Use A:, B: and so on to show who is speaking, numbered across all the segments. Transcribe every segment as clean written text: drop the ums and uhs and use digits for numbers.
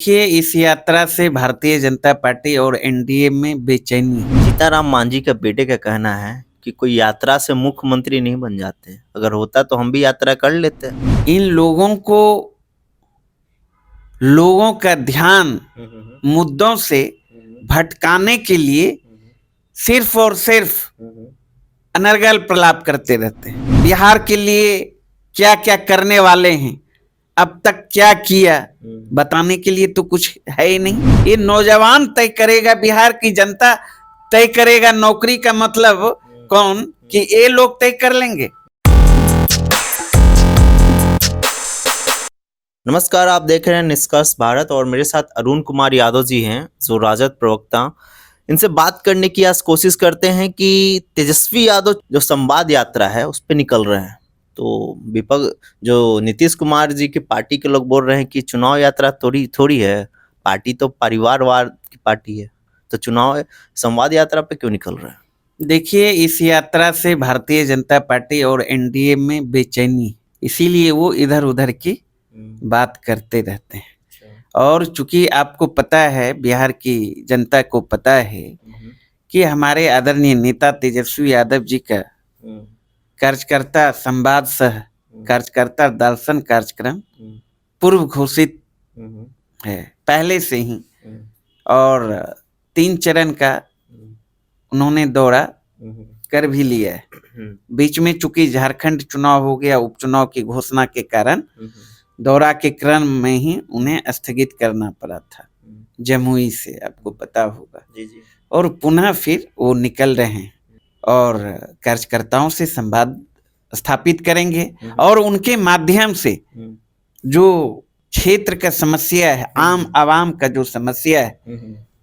A: देखिए, इस यात्रा से भारतीय जनता पार्टी और एनडीए में बेचैनी है।
B: सीताराम मांझी का बेटे का कहना है कि कोई यात्रा से मुख्यमंत्री नहीं बन जाते। अगर होता तो हम भी यात्रा कर लेते।
A: इन लोगों को लोगों का ध्यान मुद्दों से भटकाने के लिए सिर्फ और सिर्फ अनर्गल प्रलाप करते रहते हैं। बिहार के लिए क्या क्या करने वाले हैं, अब तक क्या किया, बताने के लिए तो कुछ है ही नहीं। ये नौजवान तय करेगा, बिहार की जनता तय करेगा। नौकरी का मतलब कौन कि ये लोग तय कर लेंगे।
B: नमस्कार, आप देख रहे हैं निष्कर्ष भारत और मेरे साथ अरुण कुमार यादव जी हैं जो राजद प्रवक्ता। इनसे बात करने की आज कोशिश करते हैं कि तेजस्वी यादव जो संवाद यात्रा है उस पर निकल रहे हैं, तो विपक्ष जो नीतीश कुमार जी की पार्टी के लोग बोल रहे हैं कि चुनाव यात्रा थोड़ी है, पार्टी तो परिवारवाद की पार्टी है, तो चुनाव संवाद यात्रा पे क्यों निकल रहे हैं?
A: देखिए, इस यात्रा से भारतीय जनता पार्टी और एनडीए में बेचैनी, इसीलिए वो इधर उधर की बात करते रहते हैं। और चूंकि आपको पता है, बिहार की जनता को पता है कि हमारे आदरणीय नेता तेजस्वी यादव जी का कार्यकर्ता संवाद सह कार्यकर्ता दर्शन कार्यक्रम पूर्व घोषित है पहले से ही, और 3 चरण का उन्होंने दौरा कर भी लिया है। बीच में चूंकि झारखंड चुनाव हो गया, उपचुनाव की घोषणा के कारण दौरा के क्रम में ही उन्हें स्थगित करना पड़ा था जमुई से, आपको पता होगा। और पुनः फिर वो निकल रहे हैं और कार्यकर्ताओं से संवाद स्थापित करेंगे और उनके माध्यम से जो क्षेत्र का समस्या है, आम आवाम का जो समस्या है,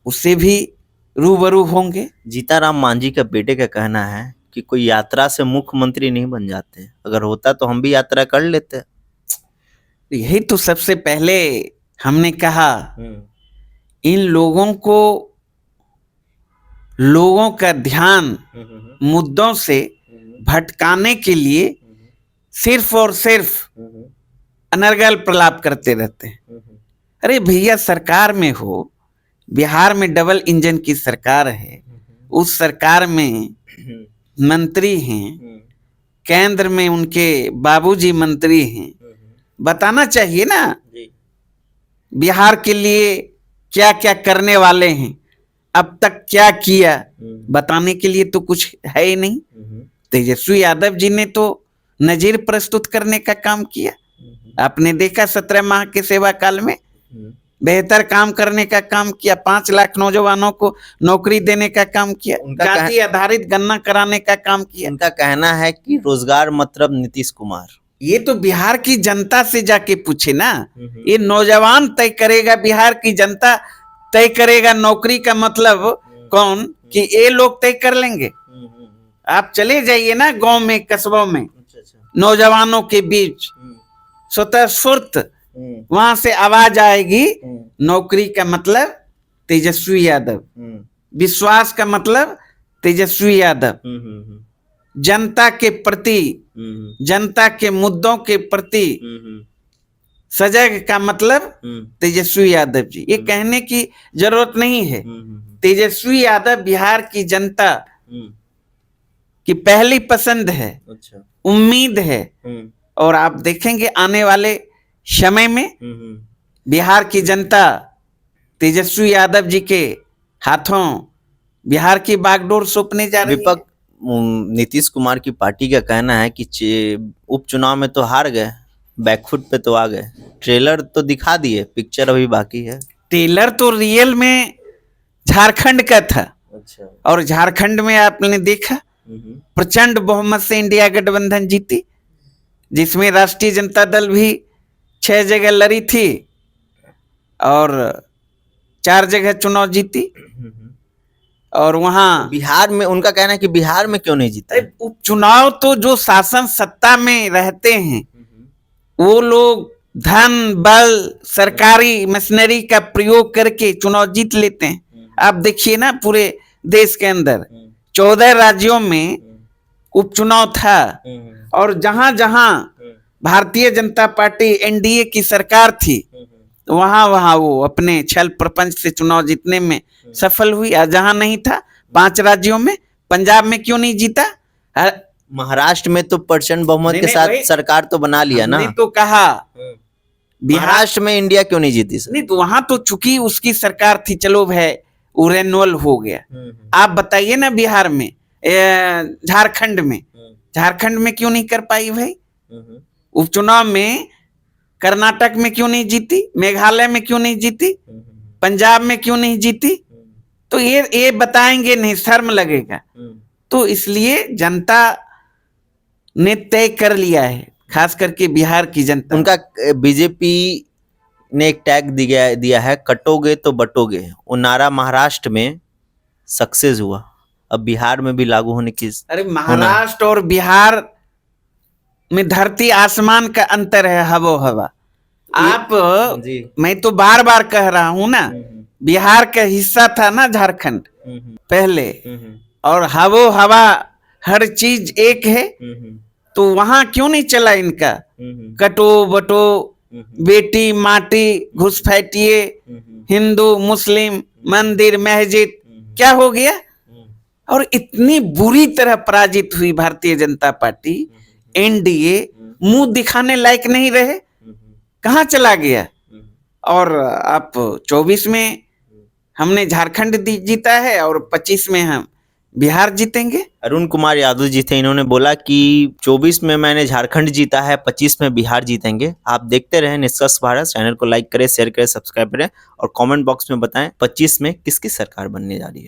A: उससे भी रूबरू होंगे।
B: सीताराम मांझी का बेटे का कहना है कि कोई यात्रा से मुख्यमंत्री नहीं बन जाते। अगर होता तो हम भी यात्रा कर लेते।
A: यही तो सबसे पहले हमने कहा, इन लोगों को लोगों का ध्यान मुद्दों से भटकाने के लिए सिर्फ और सिर्फ अनर्गल प्रलाप करते रहते हैं। अरे भैया, सरकार में हो, बिहार में डबल इंजन की सरकार है, उस सरकार में मंत्री हैं, केंद्र में उनके बाबूजी मंत्री हैं, बताना चाहिए ना बिहार के लिए क्या क्या करने वाले हैं, अब तक क्या किया, बताने के लिए तो कुछ है ही नहीं। तेजस्वी यादव जी ने तो नजीर प्रस्तुत करने का काम किया। आपने देखा 17 माह के सेवा काल में बेहतर काम करने का काम किया, 5 लाख नौजवानों को नौकरी देने का काम किया, जाति आधारित गणना कराने का काम किया।
B: उनका कहना है कि रोजगार मतलब नीतीश कुमार।
A: ये तो बिहार की जनता से जाके पूछे ना, ये नौजवान तय करेगा, बिहार की जनता तय करेगा। नौकरी का मतलब कौन कि ये लोग तय कर लेंगे। आप चले जाइए ना गांव में, कस्बों में, नौजवानों के बीच स्वतः स्फूर्त वहां से आवाज आएगी, नौकरी का मतलब तेजस्वी यादव, विश्वास का मतलब तेजस्वी यादव, जनता के प्रति, जनता के मुद्दों के प्रति सजग का मतलब तेजस्वी यादव जी। ये कहने की जरूरत नहीं है। तेजस्वी यादव बिहार की जनता की पहली पसंद है, उम्मीद है। और आप देखेंगे आने वाले समय में बिहार की जनता तेजस्वी यादव जी के हाथों बिहार की बागडोर सौंपने जा रही है।
B: विपक्ष नीतीश कुमार की पार्टी का कहना है कि उपचुनाव में तो हार गए, बैकफुट पे तो आ गए, ट्रेलर तो दिखा दिए, पिक्चर अभी बाकी है।
A: ट्रेलर तो रियल में झारखंड का था। और झारखंड में आपने देखा प्रचंड बहुमत से इंडिया गठबंधन जीती, जिसमें राष्ट्रीय जनता दल भी 6 जगह लड़ी थी और 4 जगह चुनाव जीती। और वहां
B: बिहार में उनका कहना है कि बिहार में क्यों नहीं जीता।
A: उपचुनाव तो जो शासन सत्ता में रहते हैं वो लोग धन बल सरकारी मशीनरी का प्रयोग करके चुनाव जीत लेते हैं। आप देखिए ना, पूरे देश के अंदर 14 राज्यों में उपचुनाव था और जहां जहां भारतीय जनता पार्टी एनडीए की सरकार थी तो वहां वो अपने छल प्रपंच से चुनाव जीतने में सफल हुई। और जहां नहीं था 5 राज्यों में, पंजाब में क्यों नहीं जीता?
B: महाराष्ट्र में तो प्रचंड बहुमत के साथ सरकार तो बना लिया ना।
A: हमने तो कहा
B: महाराष्ट्र में इंडिया क्यों नहीं जीती सर?
A: नहीं, तो वहां तो चूंकि उसकी सरकार थी, चलो है वो रेनुअल हो गया। आप बताइए ना बिहार में, झारखंड में क्यों नहीं कर पाई भाई? उपचुनाव में कर्नाटक में क्यों नहीं जीती? मेघालय में क्यों नहीं जीती? पंजाब में क्यों नहीं जीती? तो ये बताएंगे नहीं, शर्म लगेगा। तो इसलिए जनता ने तय कर लिया है, खास करके बिहार की जनता।
B: उनका बीजेपी ने एक टैग दिया है, कटोगे तो बटोगे। वो नारा महाराष्ट्र में सक्सेस हुआ, अब बिहार में भी लागू होने की।
A: अरे महाराष्ट्र और बिहार में धरती आसमान का अंतर है, हवा हवा। आप मैं तो बार बार कह रहा हूं ना, बिहार का हिस्सा था ना झारखंड पहले, और हवो हवा हर चीज एक है। तो वहां क्यों नहीं चला इनका कटो बटो, बेटी माटी, घुसपैठिए, हिंदू मुस्लिम, मंदिर मस्जिद, क्या हो गया? और इतनी बुरी तरह पराजित हुई भारतीय जनता पार्टी, एनडीए मुंह दिखाने लायक नहीं रहे, कहां चला गया? और आप 24 में हमने झारखंड जीता है और 25 में हम बिहार जीतेंगे।
B: अरुण कुमार यादव जी थे, इन्होंने बोला कि 24 में मैंने झारखंड जीता है, 25 में बिहार जीतेंगे। आप देखते रहें निष्कर्ष भारत। चैनल को लाइक करें, शेयर करें, सब्सक्राइब करें और कमेंट बॉक्स में बताएं 25 में किसकी सरकार बनने जा रही है।